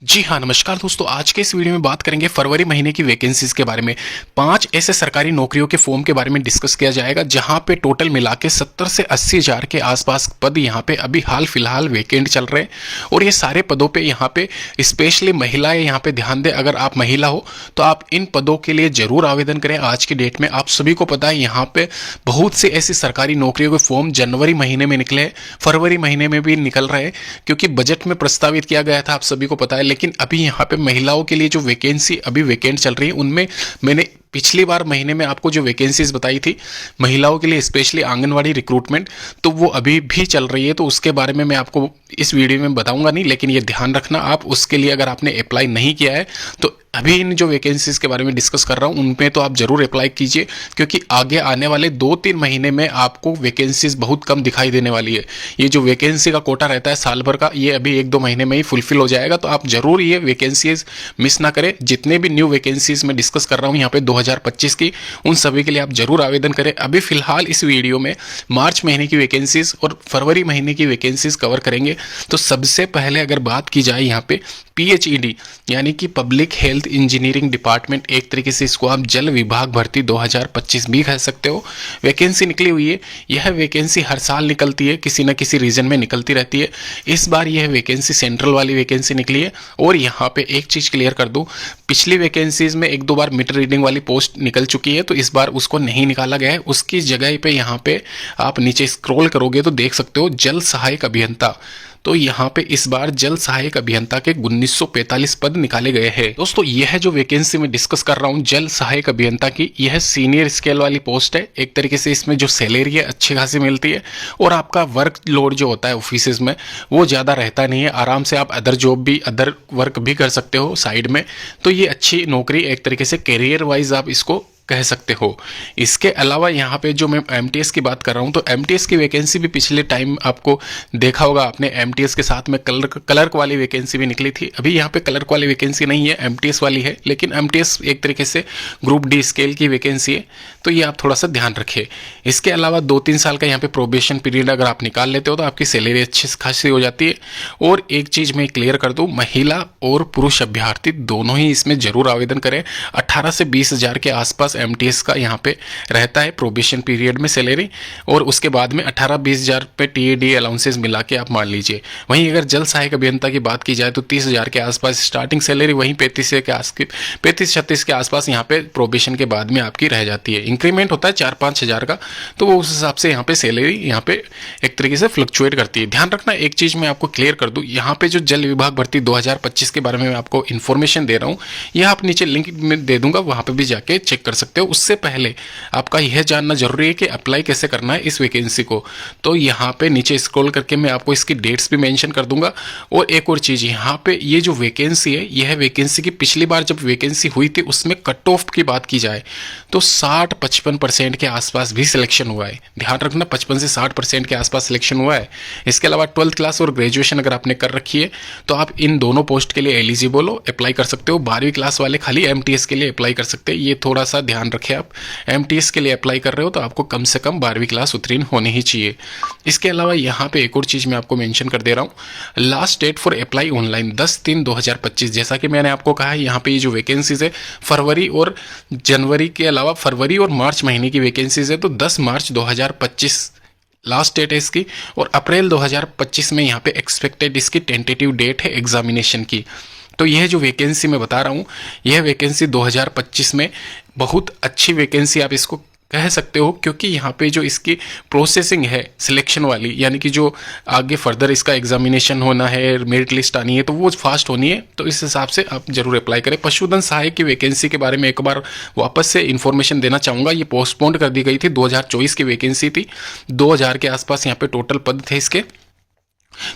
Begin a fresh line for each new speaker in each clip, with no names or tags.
जी हाँ, नमस्कार दोस्तों। आज के इस वीडियो में बात करेंगे फरवरी महीने की वैकेंसीज के बारे में। 5 ऐसे सरकारी नौकरियों के फॉर्म के बारे में डिस्कस किया जाएगा जहां पे टोटल मिला के 70 से 80 हज़ार के आसपास पद यहां पे अभी हाल फिलहाल वैकेंट चल रहे हैं। और ये सारे पदों पे यहां पे स्पेशली महिलाएं यहां पे ध्यान दें। अगर आप महिला हो तो आप इन पदों के लिए जरूर आवेदन करें। आज की डेट में आप सभी को पता है यहाँ पे बहुत से ऐसी सरकारी नौकरियों के फॉर्म जनवरी महीने में निकले, फरवरी महीने में भी निकल रहे हैं क्योंकि बजट में प्रस्तावित किया गया था, आप सभी को पता है। लेकिन अभी यहाँ पे महिलाओं के लिए जो वैकेंसी अभी वैकेंट चल रही है उनमें मैंने पिछली बार महीने में आपको जो वैकेंसीज बताई थी महिलाओं के लिए स्पेशली आंगनवाड़ी रिक्रूटमेंट, तो वो अभी भी चल रही है। तो उसके बारे में मैं आपको इस वीडियो में बताऊंगा नहीं, लेकिन ये ध्यान रखना आप उसके लिए अगर आपने अप्लाई नहीं किया है तो अभी इन जो वैकेंसीज के बारे में डिस्कस कर रहा हूँ उनमें तो आप जरूर अप्लाई कीजिए क्योंकि आगे आने वाले 2-3 महीने में आपको वैकेंसीज बहुत कम दिखाई देने वाली है। ये जो वैकेंसी का कोटा रहता है साल भर का, ये अभी 1-2 महीने में ही फुलफिल हो जाएगा। तो आप जरूर ये वैकेंसीज मिस ना करें। जितने भी न्यू वैकेंसीज में डिस्कस कर रहा हूँ यहाँ पे 2025 की, उन सभी के लिए आप जरूर आवेदन करें। अभी फिलहाल इस वीडियो में मार्च महीने की वैकेंसीज और फरवरी महीने की वैकेंसीज कवर करेंगे। तो सबसे पहले अगर बात की जाए यहाँ पे PHED यानी कि पब्लिक हेल्थ इंजीनियरिंग डिपार्टमेंट, एक तरीके से इसको आप जल विभाग भर्ती 2025 भी कह सकते हो, वैकेंसी निकली हुई है। यह वैकेंसी हर साल निकलती है, किसी न किसी रीजन में निकलती रहती है। इस बार यह वैकेंसी सेंट्रल वाली वैकेंसी निकली है। और यहाँ पे एक चीज़ क्लियर कर दूँ, पिछली वैकेंसीज में 1-2 बार मीटर रीडिंग वाली पोस्ट निकल चुकी है, तो इस बार उसको नहीं निकाला गया है। उसकी जगह पे यहाँ पे आप नीचे स्क्रॉल करोगे तो देख सकते हो जल सहायक अभियंता। तो यहाँ पे इस बार जल सहायक अभियंता के 1945 पद निकाले गए हैं। दोस्तों यह जो वैकेंसी में डिस्कस कर रहा हूँ जल सहायक अभियंता की, यह सीनियर स्केल वाली पोस्ट है। एक तरीके से इसमें जो सैलरी है अच्छी खासी मिलती है और आपका वर्क लोड जो होता है ऑफिस में वो ज़्यादा रहता नहीं है। आराम से आप अदर जॉब भी, अदर वर्क भी कर सकते हो साइड में। तो ये अच्छी नौकरी, एक तरीके से करियर वाइज आप इसको कह सकते हो। इसके अलावा यहाँ पे जो मैं MTS की बात कर रहा हूँ, तो MTS की वैकेंसी भी पिछले टाइम आपको देखा होगा आपने, MTS के साथ में क्लर्क वाली वैकेंसी भी निकली थी। अभी यहाँ पे क्लर्क वाली वैकेंसी नहीं है, MTS वाली है। लेकिन MTS एक तरीके से ग्रुप D स्केल की वैकेंसी है, तो ये आप थोड़ा सा ध्यान रखिए। इसके अलावा 2-3 साल का यहाँ पे प्रोबेशन पीरियड अगर आप निकाल लेते हो तो आपकी सैलरी अच्छी खासी हो जाती है। और एक चीज़ मैं क्लियर कर दूँ, महिला और पुरुष अभ्यर्थी दोनों ही इसमें जरूर आवेदन करें। 18 से 20 हज़ार के आसपास MTS का यहाँ पे रहता है प्रोबेशन पीरियड में सैलरी, और उसके बाद में 18-20 हज़ार पे TAD अलाउंसेस मिला के आप मान लीजिए। वहीं अगर जल सहायक अभियंता की बात की जाए तो 30 हज़ार के आसपास स्टार्टिंग सैलरी, वहीं 35-36 के आसपास यहाँ पे प्रोबेशन के बाद में आपकी रह जाती है। इंक्रीमेंट होता है 4-5 हज़ार का, तो वो उस हिसाब से यहाँ पे सैलरी यहाँ पे एक तरीके से फ्लक्चुएट करती है। ध्यान रखना, एक चीज़ मैं आपको क्लियर कर दूँ, यहाँ पे जो जल विभाग भर्ती 2025 के बारे में मैं आपको इन्फॉर्मेशन दे रहा हूँ, यह आप नीचे लिंक में दे दूंगा, वहाँ पे भी जाके चेक कर सकते हो। उससे पहले आपका यह जानना जरूरी है कि अप्लाई कैसे करना है इस वैकेंसी को। तो यहाँ पे नीचे स्क्रॉल करके मैं आपको इसकी डेट्स भी मेंशन कर दूंगा। और एक और चीज़, यहाँ पे ये जो वैकेंसी है, यह वैकेंसी की पिछली बार जब वैकेंसी हुई थी उसमें कट ऑफ की बात की जाए तो 60-55% के आसपास भी सिलेक्शन हुआ है। ध्यान रखना, 55 से 60% के आसपास सिलेक्शन हुआ है। इसके अलावा 12th क्लास और ग्रेजुएशन अगर आपने कर रखी है तो आप इन दोनों पोस्ट के लिए एलिजिबल हो, अप्लाई कर सकते हो। 12वीं क्लास वाले खाली MTS के लिए अप्लाई कर सकते हैं, ये थोड़ा सा ध्यान रखें। आप MTS के लिए अप्लाई कर रहे हो तो आपको कम से कम 12वीं क्लास उत्तीर्ण होनी ही चाहिए। इसके अलावा यहाँ पे एक और चीज़ मैं आपको मेंशन कर दे रहा हूँ, last date for apply online 10/3/2025। जैसा कि मैंने आपको कहा है, यहाँ पे ये जो वैकेंसीज है फरवरी और जनवरी के अलावा फरवरी और मार्च महीने की वैकेंसीज है, तो 10 मार्च 2025 लास्ट डेट है इसकी। और अप्रैल 2025 में यहाँ पे एक्सपेक्टेड इसकी टेंटेटिव डेट है एग्जामिनेशन की। तो यह जो वैकेंसी मैं बता रहा हूँ, यह वैकेंसी 2025 में बहुत अच्छी वैकेंसी आप इसको कह सकते हो, क्योंकि यहाँ पे जो इसकी प्रोसेसिंग है सिलेक्शन वाली, यानी कि जो आगे फर्दर इसका एग्जामिनेशन होना है, मेरिट लिस्ट आनी है, तो वो फास्ट होनी है। तो इस हिसाब से आप जरूर अप्लाई करें। पशुधन सहायक की वैकेंसी के बारे में एक बार वापस से इन्फॉर्मेशन देना चाहूँगा। ये पोस्टपोन्ड कर दी गई थी, 2024 की वैकेंसी थी, 2000 के आसपास यहाँ पे टोटल पद थे इसके।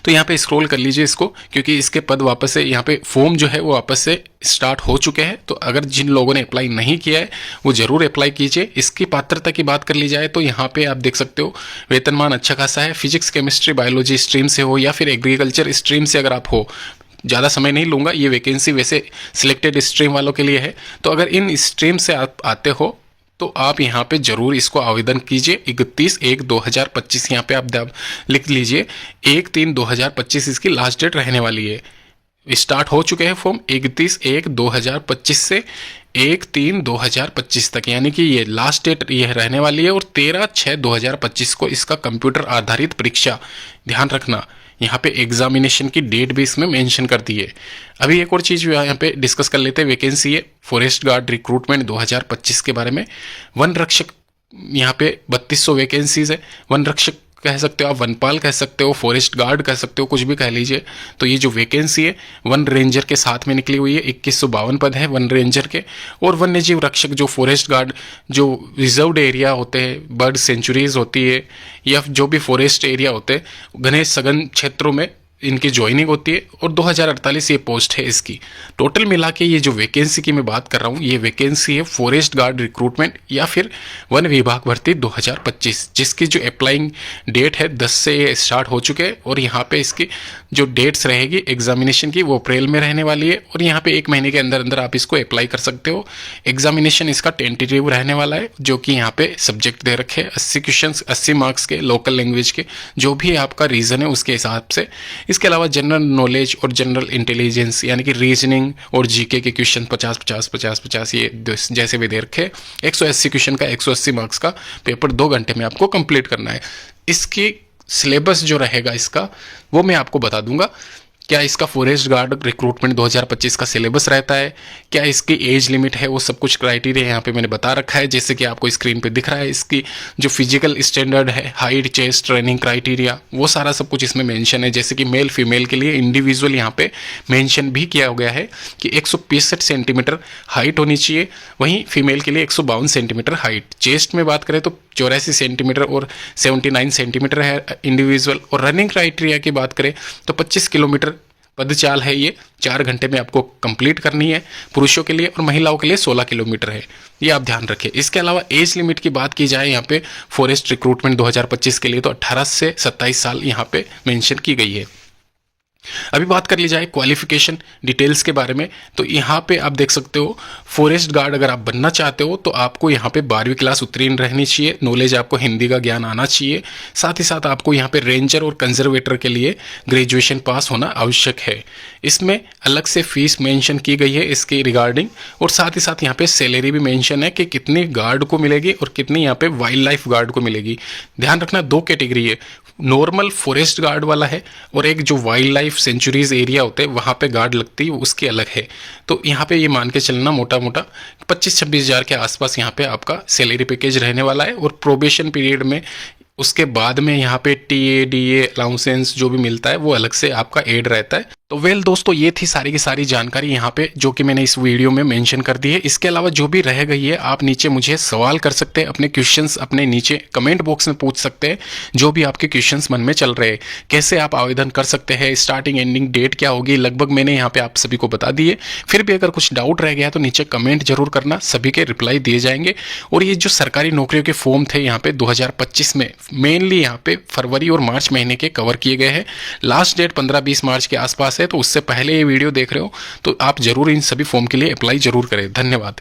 तो यहाँ पे स्क्रॉल कर लीजिए इसको, क्योंकि इसके पद वापस से यहाँ पे फॉर्म जो है वो वापस से स्टार्ट हो चुके हैं। तो अगर जिन लोगों ने अप्लाई नहीं किया है वो जरूर अप्लाई कीजिए। इसकी पात्रता की बात कर ली जाए तो यहाँ पे आप देख सकते हो वेतनमान अच्छा खासा है। फिजिक्स, केमिस्ट्री, बायोलॉजी स्ट्रीम से हो या फिर एग्रीकल्चर स्ट्रीम से अगर आप हो, ज़्यादा समय नहीं लूँगा, ये वैकेंसी वैसे सिलेक्टेड स्ट्रीम वालों के लिए है। तो अगर इन स्ट्रीम से आप आते हो तो आप यहाँ पे जरूर इसको आवेदन कीजिए। 31/1/2025 यहाँ पे आप लिख लीजिए, 1/3/2025 इसकी लास्ट डेट रहने वाली है। स्टार्ट हो चुके हैं फॉर्म 31/1/2025 से 1/3/2025 तक, यानी कि ये लास्ट डेट ये रहने वाली है। और 13/6/2025 को इसका कंप्यूटर आधारित परीक्षा, ध्यान रखना यहाँ पे एग्जामिनेशन की डेट भी इसमें मेंशन कर दी है। अभी एक और चीज़ यहाँ पे डिस्कस कर लेते हैं, वैकेंसी है फॉरेस्ट गार्ड रिक्रूटमेंट 2025 के बारे में। वन रक्षक यहाँ पे 3200 वैकेंसीज है। वन रक्षक कह सकते हो आप, वनपाल कह सकते हो, फॉरेस्ट गार्ड कह सकते हो, कुछ भी कह लीजिए। तो ये जो वैकेंसी है वन रेंजर के साथ में निकली हुई है, 2152 पद है वन रेंजर के। और वन्य जीव रक्षक जो फॉरेस्ट गार्ड, जो रिजर्व्ड एरिया होते हैं, बर्ड सेंचुरीज होती है, या जो भी फॉरेस्ट एरिया होते हैं घने सघन क्षेत्रों में इनकी ज्वाइनिंग होती है। और 2048 ये पोस्ट है इसकी। टोटल मिला के ये जो वैकेंसी की मैं बात कर रहा हूँ, ये वैकेंसी है फॉरेस्ट गार्ड रिक्रूटमेंट या फिर वन विभाग भर्ती 2025, जिसकी जो अप्लाइंग डेट है 10 से ये स्टार्ट हो चुके हैं। और यहाँ पे इसकी जो डेट्स रहेगी एग्जामिनेशन की वो अप्रैल में रहने वाली है। और यहाँ पे 1 महीने के अंदर अंदर आप इसको अप्लाई कर सकते हो। एग्जामिनेशन इसका टेंटेटिव रहने वाला है, जो कि यहाँ पे सब्जेक्ट दे रखे हैं 80 क्वेश्चन 80 मार्क्स के, लोकल लैंग्वेज के, जो भी आपका रीजन है उसके हिसाब से। इसके अलावा जनरल नॉलेज और जनरल इंटेलिजेंस यानी कि रीजनिंग और जीके के क्वेश्चन 50 ये जैसे भी दे रखे। 180 क्वेश्चन का 180 मार्क्स का पेपर 2 घंटे में आपको कंप्लीट करना है। इसकी सिलेबस जो रहेगा इसका वो मैं आपको बता दूंगा। क्या इसका फॉरेस्ट गार्ड रिक्रूटमेंट 2025 का सिलेबस रहता है, क्या इसकी एज लिमिट है, वो सब कुछ क्राइटेरिया यहाँ पे मैंने बता रखा है, जैसे कि आपको स्क्रीन पे दिख रहा है। इसकी जो फिजिकल स्टैंडर्ड है, हाइट, चेस्ट, ट्रेनिंग क्राइटेरिया, वो सारा सब कुछ इसमें मेंशन है। जैसे कि मेल फीमेल के लिए इंडिविजुअल यहाँ पे मेंशन भी किया गया है कि 165 सेंटीमीटर हाइट होनी चाहिए, वहीं फीमेल के लिए 152 सेंटीमीटर हाइट। चेस्ट में बात करें तो 84 सेंटीमीटर और 79 सेंटीमीटर है इंडिविजुअल। और रनिंग क्राइटेरिया की बात करें तो 25 किलोमीटर पदचाल है, ये 4 घंटे में आपको कंप्लीट करनी है पुरुषों के लिए, और महिलाओं के लिए 16 किलोमीटर है, ये आप ध्यान रखें। इसके अलावा एज लिमिट की बात की जाए यहाँ पे फॉरेस्ट रिक्रूटमेंट 2025 के लिए तो 18 से 27 साल यहाँ पे मेंशन की गई है। अभी बात कर ली जाए क्वालिफिकेशन डिटेल्स के बारे में, तो यहाँ पे आप देख सकते हो फॉरेस्ट गार्ड अगर आप बनना चाहते हो तो आपको यहाँ पे 12वीं क्लास उत्तीर्ण रहनी चाहिए, नॉलेज आपको हिंदी का ज्ञान आना चाहिए। साथ ही साथ आपको यहाँ पे रेंजर और कंजर्वेटर के लिए ग्रेजुएशन पास होना आवश्यक है। इसमें अलग से फीस मेंशन की गई है इसके रिगार्डिंग, और साथ ही साथ यहाँ पे सैलरी भी मेंशन है कि कितनी गार्ड को मिलेगी और कितनी यहाँ पे वाइल्ड लाइफ गार्ड को मिलेगी। ध्यान रखना 2 कैटेगरी है, नॉर्मल फॉरेस्ट गार्ड वाला है और एक जो वाइल्ड लाइफ सेंचुरीज एरिया होते हैं वहाँ पे गार्ड लगती है, उसकी अलग है। तो यहाँ पे ये मान के चलना मोटा मोटा 25-26 हज़ार के आसपास यहाँ पे आपका सैलरी पैकेज रहने वाला है। और प्रोबेशन पीरियड में उसके बाद में यहाँ पे टीए डीए अलाउंसेंस जो भी मिलता है वो अलग से आपका एड रहता है। तो वेल दोस्तों, ये थी सारी की सारी जानकारी यहाँ पे जो कि मैंने इस वीडियो में मेंशन कर दी है। इसके अलावा जो भी रह गई है आप नीचे मुझे सवाल कर सकते हैं, अपने क्वेश्चंस अपने नीचे कमेंट बॉक्स में पूछ सकते हैं, जो भी आपके क्वेश्चंस मन में चल रहे हैं। कैसे आप आवेदन कर सकते हैं, स्टार्टिंग एंडिंग डेट क्या होगी, लगभग मैंने यहाँ पे आप सभी को बता दिए। फिर भी अगर कुछ डाउट रह गया तो नीचे कमेंट जरूर करना, सभी के रिप्लाई दिए जाएंगे। और ये जो सरकारी नौकरियों के फॉर्म थे यहाँ पे 2025 में मेनली यहाँ पे फरवरी और मार्च महीने के कवर किए गए हैं। लास्ट डेट 15-20 मार्च के आसपास है, तो उससे पहले ये वीडियो देख रहे हो तो आप जरूर इन सभी फॉर्म के लिए अप्लाई जरूर करें। धन्यवाद।